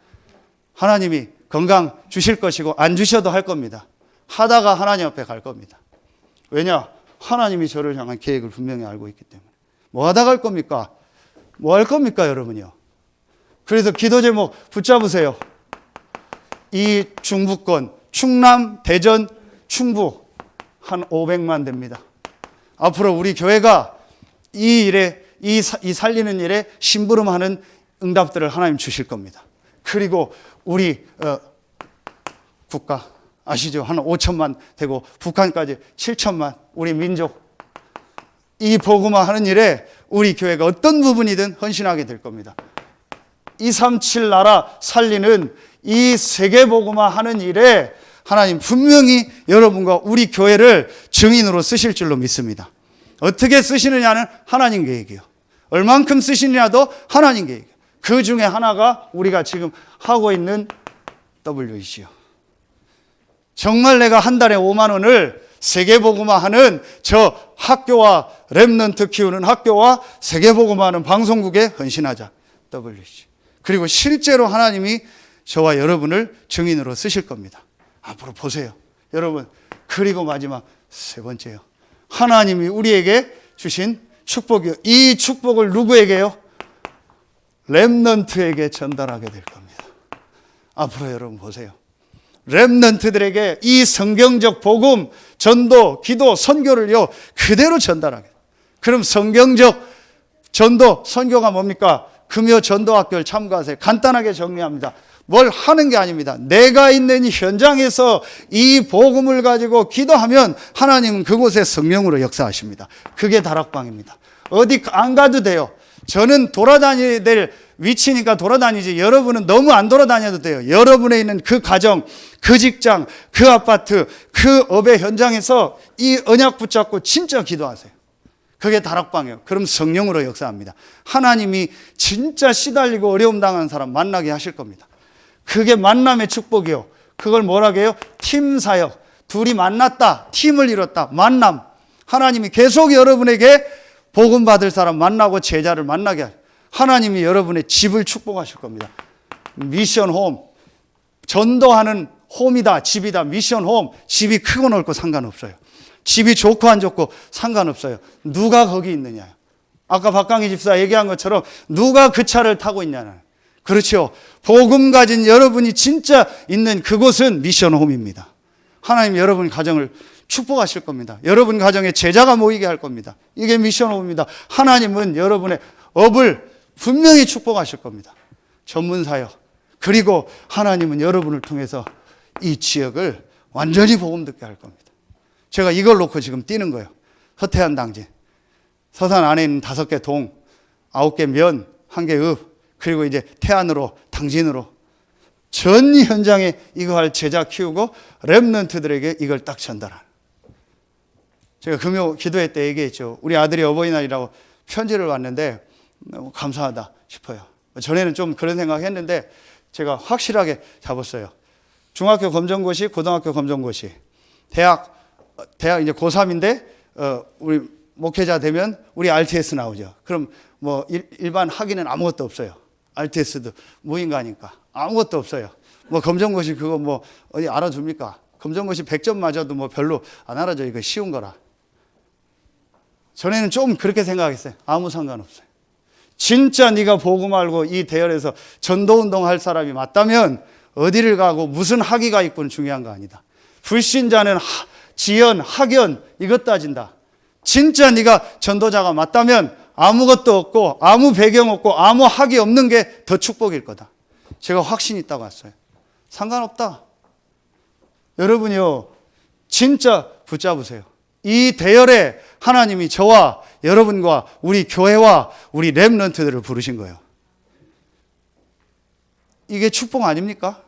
하나님이 건강 주실 것이고 안 주셔도 할 겁니다. 하다가 하나님 앞에 갈 겁니다. 왜냐? 하나님이 저를 향한 계획을 분명히 알고 있기 때문에. 뭐 하다 갈 겁니까? 뭐 할 겁니까, 여러분이요? 그래서 기도 제목 붙잡으세요. 이 중부권, 충남, 대전, 충부 한 500만 됩니다. 앞으로 우리 교회가 이 일에, 이 살리는 일에 심부름하는 응답들을 하나님 주실 겁니다. 그리고 우리 국가 아시죠? 한 5천만 되고 북한까지 7천만 우리 민족 이 복음화 하는 일에 우리 교회가 어떤 부분이든 헌신하게 될 겁니다. 237 나라 살리는 이 세계 복음화 하는 일에 하나님 분명히 여러분과 우리 교회를 증인으로 쓰실 줄로 믿습니다. 어떻게 쓰시느냐는 하나님 계획이요. 얼만큼 쓰시느냐도 하나님 계획이요. 그 중에 하나가 우리가 지금 하고 있는 WEC요. 정말 내가 한 달에 5만 원을 세계복음화하는 저 학교와 렘넌트 키우는 학교와 세계복음화하는 방송국에 헌신하자. WEC. 그리고 실제로 하나님이 저와 여러분을 증인으로 쓰실 겁니다. 앞으로 보세요. 여러분, 그리고 마지막 세 번째요. 하나님이 우리에게 주신 축복이요. 이 축복을 누구에게요? 렘넌트에게 전달하게 될 겁니다. 앞으로 여러분 보세요. 렘넌트들에게 이 성경적 복음, 전도, 기도, 선교를요 그대로 전달하게. 그럼 성경적 전도, 선교가 뭡니까? 금요 전도학교를 참가하세요. 간단하게 정리합니다. 뭘 하는 게 아닙니다. 내가 있는 이 현장에서 이 복음을 가지고 기도하면 하나님은 그곳에 성령으로 역사하십니다. 그게 다락방입니다. 어디 안 가도 돼요. 저는 돌아다녀야 될 위치니까 돌아다니지 여러분은 너무 안 돌아다녀도 돼요. 여러분에 있는 그 가정, 그 직장, 그 아파트, 그 업의 현장에서 이 언약 붙잡고 진짜 기도하세요. 그게 다락방이에요. 그럼 성령으로 역사합니다. 하나님이 진짜 시달리고 어려움 당하는 사람 만나게 하실 겁니다. 그게 만남의 축복이요. 그걸 뭐라고 해요? 팀 사역. 둘이 만났다. 팀을 이뤘다. 만남. 하나님이 계속 여러분에게 복음 받을 사람 만나고 제자를 만나게 하세요. 하나님이 여러분의 집을 축복하실 겁니다. 미션 홈. 전도하는 홈이다. 집이다. 미션 홈. 집이 크고 넓고 상관없어요. 집이 좋고 안 좋고 상관없어요. 누가 거기 있느냐. 아까 박강희 집사 얘기한 것처럼 누가 그 차를 타고 있냐는. 그렇죠. 복음 가진 여러분이 진짜 있는 그곳은 미션 홈입니다. 하나님 여러분 가정을 축복하실 겁니다. 여러분 가정에 제자가 모이게 할 겁니다. 이게 미션 홈입니다. 하나님은 여러분의 업을 분명히 축복하실 겁니다. 전문 사역. 그리고 하나님은 여러분을 통해서 이 지역을 완전히 복음 듣게 할 겁니다. 제가 이걸 놓고 지금 뛰는 거예요. 서태한 당진. 서산 안에 있는 5개 동, 9개 면, 1개 읍, 그리고 이제 태안으로, 당진으로 전 현장에 이거 할 제자 키우고 렘넌트들에게 이걸 딱 전달하는. 제가 금요 기도회 때 얘기했죠. 우리 아들이 어버이날이라고 편지를 왔는데 너무 감사하다 싶어요. 전에는 좀 그런 생각했는데 제가 확실하게 잡았어요. 중학교 검정고시, 고등학교 검정고시, 대학 이제 고3인데 우리 목회자 되면 우리 RTS 나오죠. 그럼 뭐 일반 학위는 아무것도 없어요. RTS도 무인가니까 아무것도 없어요. 뭐 검정고시 그거 뭐 어디 알아줍니까? 검정고시 100점 맞아도 뭐 별로 안 알아줘. 이거 쉬운 거라. 전에는 좀 그렇게 생각했어요. 아무 상관없어요. 진짜 네가 복음 알고 이 대열에서 전도운동 할 사람이 맞다면 어디를 가고 무슨 학위가 있고는 중요한 거 아니다. 불신자는 지연, 학연 이것 따진다. 진짜 네가 전도자가 맞다면 아무것도 없고 아무 배경 없고 아무 학위 없는 게 더 축복일 거다. 제가 확신 있다고 왔어요. 상관없다. 여러분이요 진짜 붙잡으세요. 이 대열에 하나님이 저와 여러분과 우리 교회와 우리 렘넌트들을 부르신 거예요. 이게 축복 아닙니까?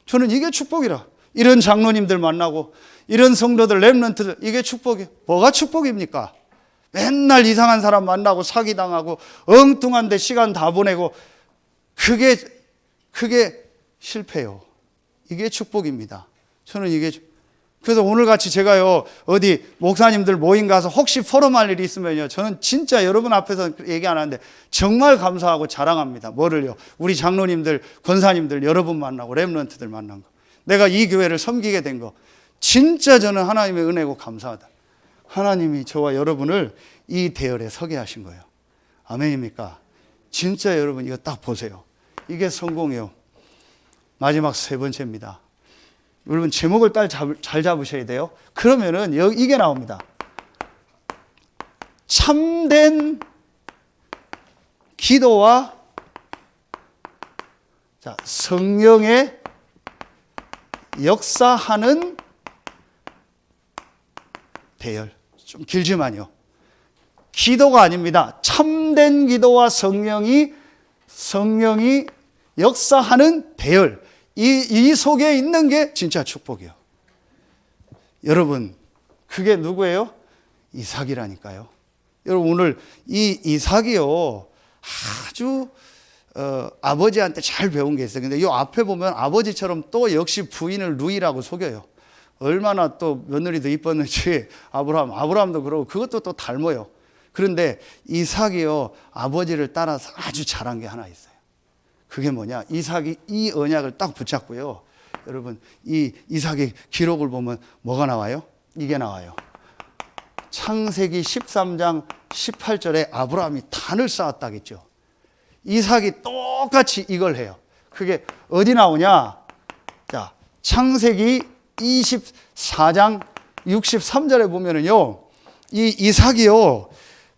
저는 이게 축복이라. 이런 장로님들 만나고 이런 성도들 렘넌트들 이게 축복이에요. 뭐가 축복입니까? 맨날 이상한 사람 만나고 사기당하고 엉뚱한 데 시간 다 보내고 그게 실패요. 이게 축복입니다. 저는 이게 그래서 오늘같이 제가요 어디 목사님들 모임 가서 혹시 포럼할 일이 있으면요 저는 진짜 여러분 앞에서 얘기 안 하는데 정말 감사하고 자랑합니다. 뭐를요? 우리 장로님들 권사님들 여러분 만나고 렘넌트들 만난 거, 내가 이 교회를 섬기게 된 거 진짜 저는 하나님의 은혜고 감사하다. 하나님이 저와 여러분을 이 대열에 서게 하신 거예요. 아멘입니까? 진짜 여러분 이거 딱 보세요. 이게 성공이에요. 마지막 3번째입니다. 여러분 제목을 잘 잡으셔야 돼요. 그러면은 이게 나옵니다. 참된 기도와 성령의 역사하는 대열. 좀 길지만요. 기도가 아닙니다. 참된 기도와 성령이 역사하는 대열. 이 속에 있는 게 진짜 축복이에요. 여러분, 그게 누구예요? 이삭이라니까요. 여러분, 오늘 이 이삭이요, 아주, 아버지한테 잘 배운 게 있어요. 근데 이 앞에 보면 아버지처럼 또 역시 부인을 루이라고 속여요. 얼마나 또 며느리도 이뻤는지 아브라함도 그러고 그것도 또 닮아요. 그런데 이삭이요, 아버지를 따라서 아주 잘한 게 하나 있어요. 그게 뭐냐? 이삭이 이 언약을 딱 붙잡고요. 여러분, 이 이삭의 기록을 보면 뭐가 나와요? 이게 나와요. 창세기 13장 18절에 아브라함이 단을 쌓았다겠죠. 이삭이 똑같이 이걸 해요. 그게 어디 나오냐? 자, 창세기 24장 63절에 보면은요, 이 이삭이요,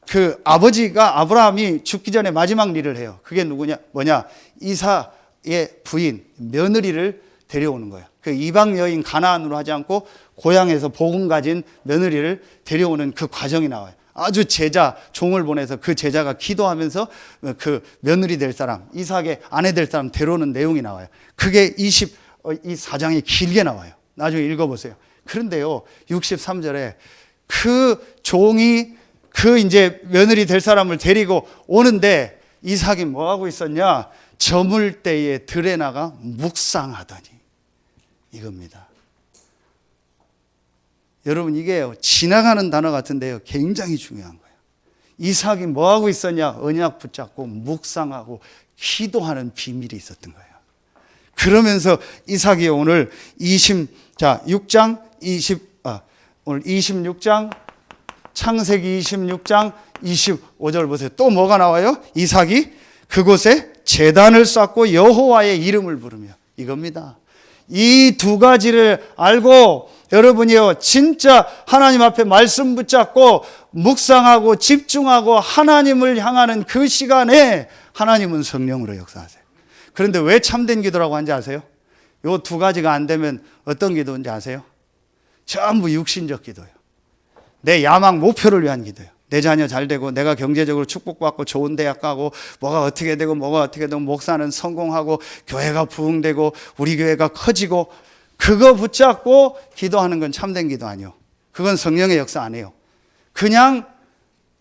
그 아버지가 아브라함이 죽기 전에 마지막 일을 해요. 그게 뭐냐? 이삭의 부인, 며느리를 데려오는 거예요. 그 이방 여인 가나안으로 하지 않고 고향에서 복음 가진 며느리를 데려오는 그 과정이 나와요. 아주 제자, 종을 보내서 그 제자가 기도하면서 그 며느리 될 사람, 이삭의 아내 될 사람 데려오는 내용이 나와요. 그게 24장이 길게 나와요. 나중에 읽어보세요. 그런데요, 63절에 그 종이 그 이제 며느리 될 사람을 데리고 오는데 이삭이 뭐 하고 있었냐? 저물 때에 들에 나가 묵상하더니, 이겁니다. 여러분, 이게 지나가는 단어 같은데요, 굉장히 중요한 거예요. 이삭이 뭐 하고 있었냐? 언약 붙잡고 묵상하고 기도하는 비밀이 있었던 거예요. 그러면서 이삭이 오늘 오늘 26장 창세기 26장 25절 보세요. 또 뭐가 나와요? 이삭이 그곳에 제단을 쌓고 여호와의 이름을 부르며, 이겁니다. 이 두 가지를 알고 여러분이요 진짜 하나님 앞에 말씀 붙잡고 묵상하고 집중하고 하나님을 향하는 그 시간에 하나님은 성령으로 역사하세요. 그런데 왜 참된 기도라고 하는지 아세요? 요 두 가지가 안 되면 어떤 기도인지 아세요? 전부 육신적 기도예요. 내 야망 목표를 위한 기도예요. 내 자녀 잘 되고 내가 경제적으로 축복받고 좋은 대학 가고 뭐가 어떻게 되고 목사는 성공하고 교회가 부흥되고 우리 교회가 커지고, 그거 붙잡고 기도하는 건 참된 기도 아니에요. 그건 성령의 역사 아니에요. 그냥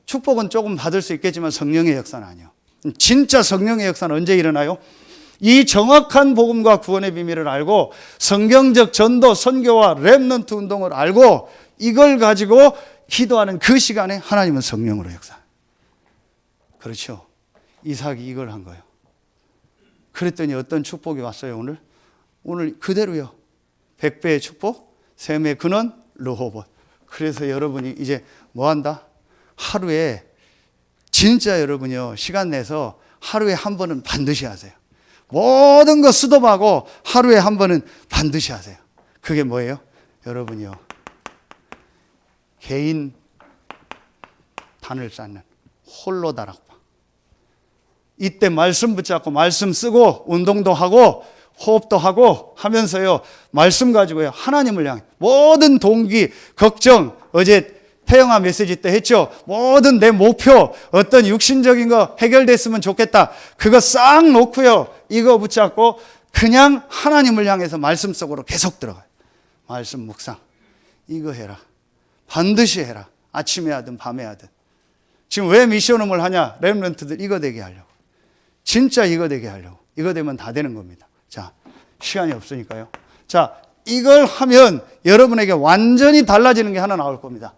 축복은 조금 받을 수 있겠지만 성령의 역사는 아니에요. 진짜 성령의 역사는 언제 일어나요? 이 정확한 복음과 구원의 비밀을 알고 성경적 전도, 선교와 렘넌트 운동을 알고 이걸 가지고 기도하는 그 시간에 하나님은 성령으로 역사. 그렇죠. 이삭이 이걸 한 거예요. 그랬더니 어떤 축복이 왔어요. 오늘 그대로요. 100배의 축복, 셈의 근원, 르호봇. 그래서 여러분이 이제 뭐 한다? 하루에 진짜 여러분이요 시간 내서 하루에 한 번은 반드시 하세요. 모든 거 스톱하고 하루에 한 번은 반드시 하세요. 그게 뭐예요? 여러분이요 개인 단을 쌓는 홀로 다락방. 이때 말씀 붙잡고 말씀 쓰고 운동도 하고 호흡도 하고 하면서요 말씀 가지고요 하나님을 향해 모든 동기, 걱정, 어제 태영아 메시지 때 했죠. 모든 내 목표, 어떤 육신적인 거 해결됐으면 좋겠다. 그거 싹 놓고요 이거 붙잡고 그냥 하나님을 향해서 말씀 속으로 계속 들어가요. 말씀 묵상. 이거 해라. 반드시 해라. 아침에 하든 밤에 하든. 지금 왜 미션홈을 하냐? 렘넌트들 이거 되게 하려고. 진짜 이거 되게 하려고. 이거 되면 다 되는 겁니다. 자, 시간이 없으니까요. 자, 이걸 하면 여러분에게 완전히 달라지는 게 하나 나올 겁니다.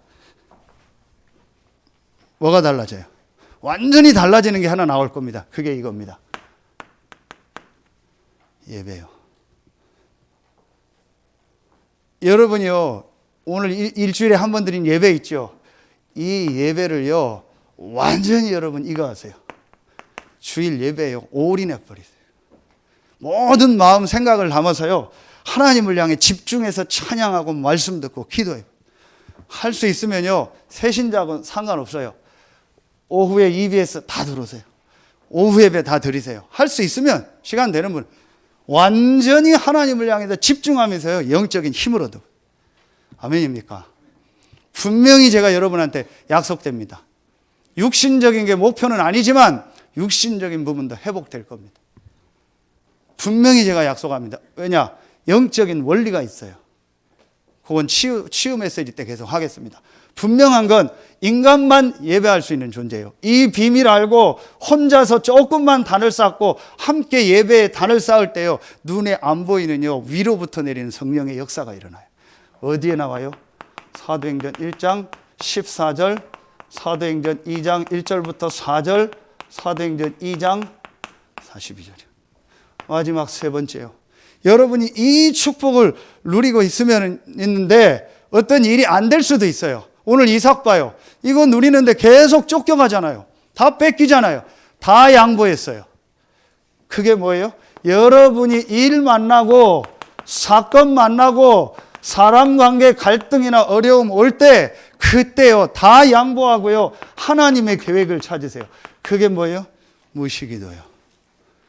뭐가 달라져요? 완전히 달라지는 게 하나 나올 겁니다. 그게 이겁니다. 예배요. 여러분이요, 오늘 일주일에 한 번 드린 예배 있죠? 이 예배를요, 완전히 여러분 이거 하세요. 주일 예배요, 올인해 버리세요. 모든 마음 생각을 담아서요, 하나님을 향해 집중해서 찬양하고 말씀 듣고 기도해요. 할 수 있으면요, 새신자건 상관없어요. 오후에 EBS 다 들어오세요. 오후 예배 다 드리세요. 할 수 있으면 시간 되는 분 완전히 하나님을 향해서 집중하면서요 영적인 힘을 얻어. 아멘입니까? 분명히 제가 여러분한테 약속됩니다. 육신적인 게 목표는 아니지만 육신적인 부분도 회복될 겁니다. 분명히 제가 약속합니다. 왜냐? 영적인 원리가 있어요. 그건 치유 메시지 때 계속 하겠습니다. 분명한 건 인간만 예배할 수 있는 존재예요. 이 비밀 알고 혼자서 조금만 단을 쌓고 함께 예배에 단을 쌓을 때요, 눈에 안 보이는요 위로부터 내리는 성령의 역사가 일어나요. 어디에 나와요? 사도행전 1장 14절, 사도행전 2장 1절부터 4절, 사도행전 2장 42절이요. 마지막 세 번째요. 여러분이 이 축복을 누리고 있는데 어떤 일이 안 될 수도 있어요. 오늘 이삭 봐요. 이거 누리는데 계속 쫓겨가잖아요. 다 뺏기잖아요. 다 양보했어요. 그게 뭐예요? 여러분이 일 만나고 사건 만나고 사람 관계 갈등이나 어려움 올 때 그때요 다 양보하고요 하나님의 계획을 찾으세요. 그게 뭐예요? 무시기도요.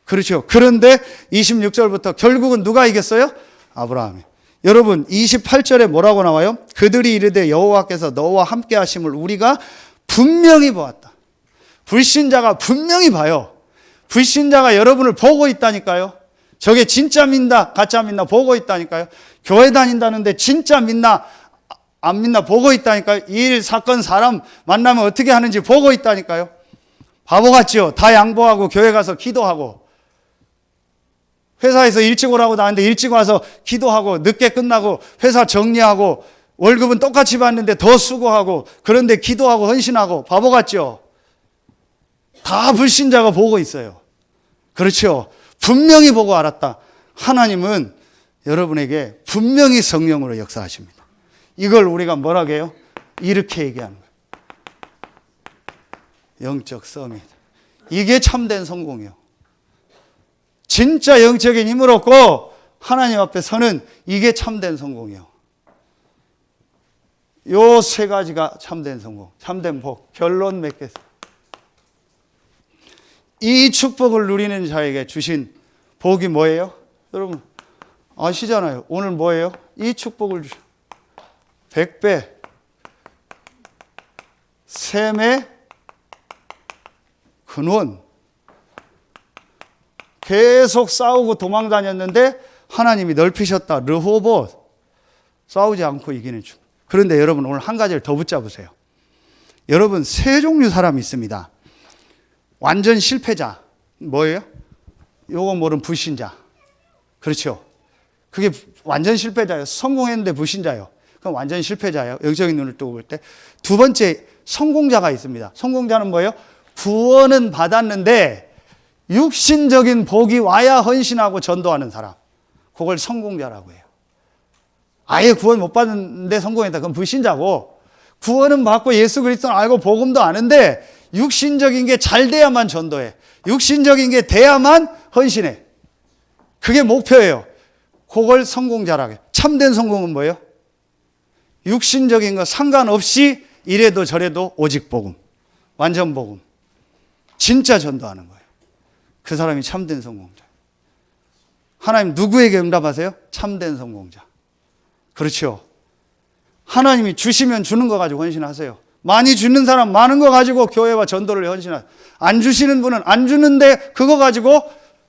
그렇죠. 그런데 26절부터 결국은 누가 이겼어요? 아브라함이. 여러분 28절에 뭐라고 나와요? 그들이 이르되 여호와께서 너와 함께 하심을 우리가 분명히 보았다. 불신자가 분명히 봐요. 불신자가 여러분을 보고 있다니까요. 저게 진짜 믿나 가짜 믿나 보고 있다니까요. 교회 다닌다는데 진짜 믿나 안 믿나 보고 있다니까요. 일, 사건, 사람 만나면 어떻게 하는지 보고 있다니까요. 바보 같죠? 다 양보하고 교회 가서 기도하고 회사에서 일찍 오라고 나왔는데 일찍 와서 기도하고 늦게 끝나고 회사 정리하고 월급은 똑같이 받는데 더 수고하고 그런데 기도하고 헌신하고 바보 같죠? 다 불신자가 보고 있어요. 그렇죠? 분명히 보고 알았다. 하나님은 여러분에게 분명히 성령으로 역사하십니다. 이걸 우리가 뭐라고 해요? 이렇게 얘기하는 거예요. 영적 서밋. 이게 참된 성공이요. 진짜 영적인 힘을 얻고 하나님 앞에 서는 이게 참된 성공이요. 요 세 가지가 참된 성공, 참된 복. 결론 맺겠습니다. 이 축복을 누리는 자에게 주신 복이 뭐예요? 여러분 아시잖아요. 오늘 뭐예요? 이 축복을 주신 100배, 셈의 근원. 계속 싸우고 도망 다녔는데 하나님이 넓히셨다. 르호봇. 싸우지 않고 이기는 축복. 그런데 여러분 오늘 한 가지를 더 붙잡으세요. 여러분 세 종류 사람이 있습니다. 완전 실패자. 뭐예요? 요거 모르는 불신자. 그렇죠. 그게 완전 실패자예요. 성공했는데 불신자예요. 그럼 완전 실패자예요. 영적인 눈을 뜨고 볼 때. 두 번째 성공자가 있습니다. 성공자는 뭐예요? 구원은 받았는데 육신적인 복이 와야 헌신하고 전도하는 사람. 그걸 성공자라고 해요. 아예 구원 못 받는데 성공했다. 그건 불신자고, 구원은 받고 예수 그리스도는 알고 복음도 아는데 육신적인 게 잘 돼야만 전도해. 육신적인 게 돼야만 헌신해. 그게 목표예요. 그걸 성공자라고 해요. 참된 성공은 뭐예요? 육신적인 거 상관없이 이래도 저래도 오직 복음, 완전 복음, 진짜 전도하는 거예요. 그 사람이 참된 성공자. 하나님 누구에게 응답하세요? 참된 성공자. 그렇죠. 하나님이 주시면 주는 거 가지고 헌신하세요. 많이 주는 사람 많은 거 가지고 교회와 전도를 헌신하세요. 안 주시는 분은 안 주는데 그거 가지고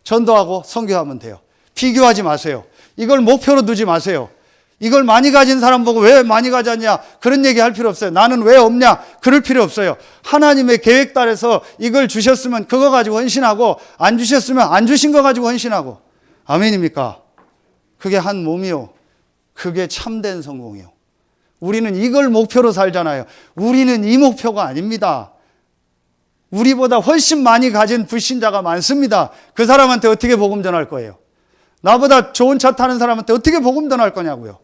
전도하고 선교하면 돼요. 비교하지 마세요. 이걸 목표로 두지 마세요. 이걸 많이 가진 사람 보고 왜 많이 가졌냐 그런 얘기 할 필요 없어요. 나는 왜 없냐 그럴 필요 없어요. 하나님의 계획 따라서 이걸 주셨으면 그거 가지고 헌신하고, 안 주셨으면 안 주신 거 가지고 헌신하고. 아멘입니까? 그게 한 몸이요. 그게 참된 성공이요. 우리는 이걸 목표로 살잖아요. 우리는 이 목표가 아닙니다. 우리보다 훨씬 많이 가진 불신자가 많습니다. 그 사람한테 어떻게 복음 전할 거예요? 나보다 좋은 차 타는 사람한테 어떻게 복음 전할 거냐고요.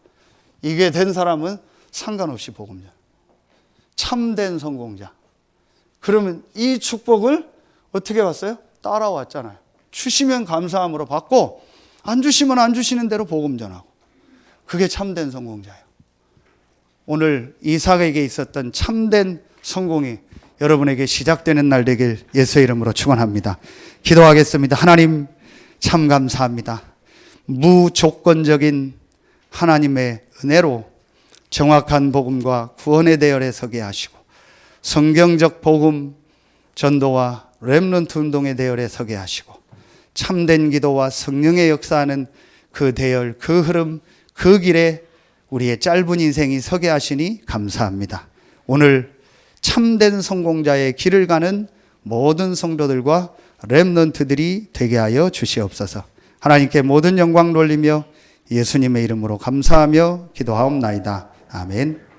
이게 된 사람은 상관없이 복음 전. 참된 성공자. 그러면 이 축복을 어떻게 왔어요? 따라왔잖아요. 주시면 감사함으로 받고, 안 주시면 안 주시는 대로 복음 전하고. 그게 참된 성공자예요. 오늘 이삭에게 있었던 참된 성공이 여러분에게 시작되는 날 되길 예수의 이름으로 축원합니다. 기도하겠습니다. 하나님 참 감사합니다. 무조건적인 하나님의 은혜로 정확한 복음과 구원의 대열에 서게 하시고, 성경적 복음 전도와 렘넌트 운동의 대열에 서게 하시고, 참된 기도와 성령의 역사하는 그 대열, 그 흐름, 그 길에 우리의 짧은 인생이 서게 하시니 감사합니다. 오늘 참된 성공자의 길을 가는 모든 성도들과 렘넌트들이 되게 하여 주시옵소서. 하나님께 모든 영광 돌리며 예수님의 이름으로 감사하며 기도하옵나이다. 아멘.